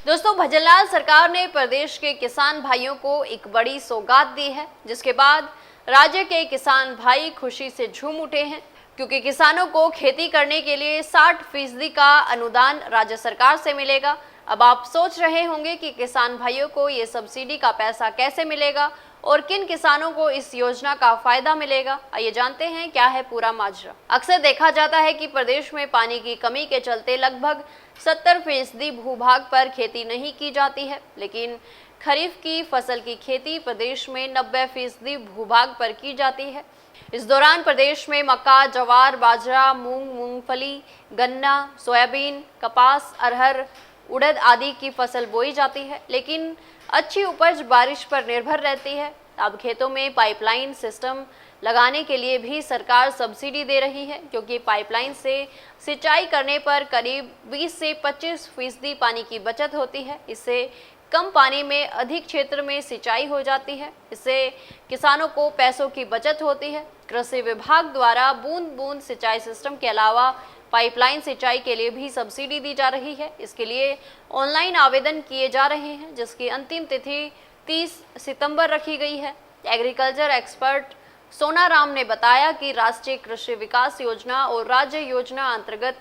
दोस्तों, भजनलाल सरकार ने प्रदेश के किसान भाइयों को एक बड़ी सौगात दी है, जिसके बाद राज्य के किसान भाई खुशी से झूम उठे हैं, क्योंकि किसानों को खेती करने के लिए 60% का अनुदान राज्य सरकार से मिलेगा। अब आप सोच रहे होंगे कि किसान भाइयों को ये सब्सिडी का पैसा कैसे मिलेगा और किन किसानों को इस योजना का फायदा मिलेगा। आइए जानते हैं क्या है पूरा माजरा। अक्सर देखा जाता है कि प्रदेश में पानी की कमी के चलते लगभग 70% भूभाग पर खेती नहीं की जाती है, लेकिन खरीफ की फसल की खेती प्रदेश में 90% भूभाग पर की जाती है। इस दौरान प्रदेश में मक्का, जवार, बाजरा, मूंग, मूंगफली, गन्ना, सोयाबीन, कपास, अरहर, उड़द आदि की फसल बोई जाती है, लेकिन अच्छी उपज बारिश पर निर्भर रहती है। अब खेतों में पाइपलाइन सिस्टम लगाने के लिए भी सरकार सब्सिडी दे रही है, क्योंकि पाइपलाइन से सिंचाई करने पर करीब 20 से 25% पानी की बचत होती है। इससे कम पानी में अधिक क्षेत्र में सिंचाई हो जाती है। इससे किसानों को पैसों की बचत होती है। कृषि विभाग द्वारा बूंद बूंद सिंचाई सिस्टम के अलावा पाइपलाइन सिंचाई के लिए भी सब्सिडी दी जा रही है। इसके लिए ऑनलाइन आवेदन किए जा रहे हैं, जिसकी अंतिम तिथि 30 सितंबर रखी गई है। एग्रीकल्चर एक्सपर्ट सोनाराम ने बताया कि राष्ट्रीय कृषि विकास योजना और राज्य योजना अंतर्गत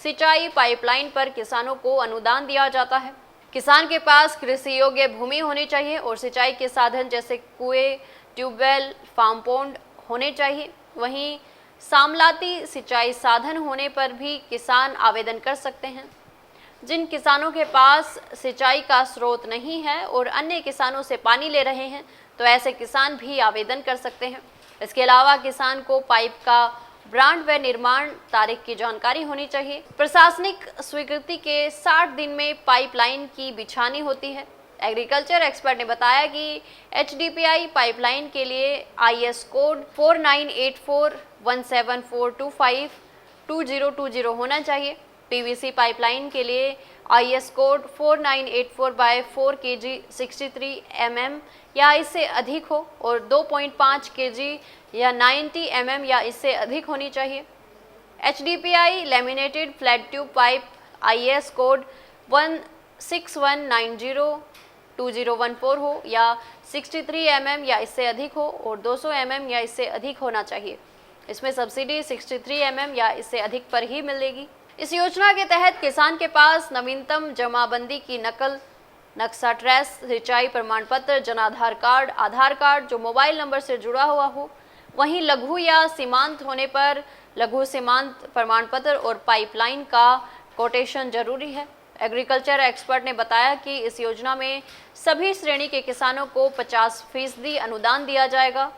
सिंचाई पाइपलाइन पर किसानों को अनुदान दिया जाता है। किसान के पास कृषि योग्य भूमि होनी चाहिए और सिंचाई के साधन जैसे कुएं, ट्यूबवेल, फार्म पॉन्ड होने चाहिए। वहीं सामलाती सिंचाई साधन होने पर भी किसान आवेदन कर सकते हैं। जिन किसानों के पास सिंचाई का स्रोत नहीं है और अन्य किसानों से पानी ले रहे हैं, तो ऐसे किसान भी आवेदन कर सकते हैं। इसके अलावा किसान को पाइप का ब्रांड व निर्माण तारीख की जानकारी होनी चाहिए। प्रशासनिक स्वीकृति के 60 दिन में पाइपलाइन की बिछानी होती है। एग्रीकल्चर एक्सपर्ट ने बताया कि HDPI पाइपलाइन के लिए IS कोड 49841742522020 होना चाहिए। PVC पाइपलाइन के लिए IS कोड 4984/4 kg 63 mm या इससे अधिक हो और 2.5 kg या 90 mm या इससे अधिक होनी चाहिए। HDPI laminated flat tube pipe IS code 161902014 हो या 63 mm या इससे अधिक हो और 200 mm या इससे अधिक होना चाहिए। इसमें सब्सिडी 63 mm या इससे अधिक पर ही मिलेगी। इस योजना के तहत किसान के पास नवीनतम जमाबंदी की नकल, नक्शा ट्रेस, सिंचाई प्रमाण पत्र, जनाधार कार्ड, आधार कार्ड जो मोबाइल नंबर से जुड़ा हुआ हो, वहीं लघु या सीमांत होने पर लघु सीमांत प्रमाण पत्र और पाइपलाइन का कोटेशन जरूरी है। एग्रीकल्चर एक्सपर्ट ने बताया कि इस योजना में सभी श्रेणी के किसानों को 50% अनुदान दिया जाएगा।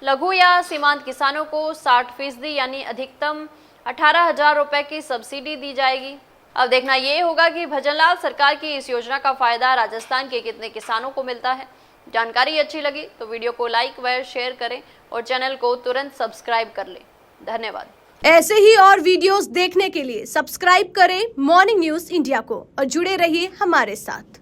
लघु या सीमांत किसानों को 60% यानी अधिकतम 18,000 रुपए की सब्सिडी दी जाएगी। अब देखना ये होगा कि भजनलाल सरकार की इस योजना का फायदा राजस्थान के कितने किसानों को मिलता है। जानकारी अच्छी लगी तो वीडियो को लाइक व शेयर करें और चैनल को तुरंत सब्सक्राइब कर लें। धन्यवाद। ऐसे ही और वीडियोस देखने के लिए सब्सक्राइब करें मॉर्निंग न्यूज इंडिया को और जुड़े रहिए हमारे साथ।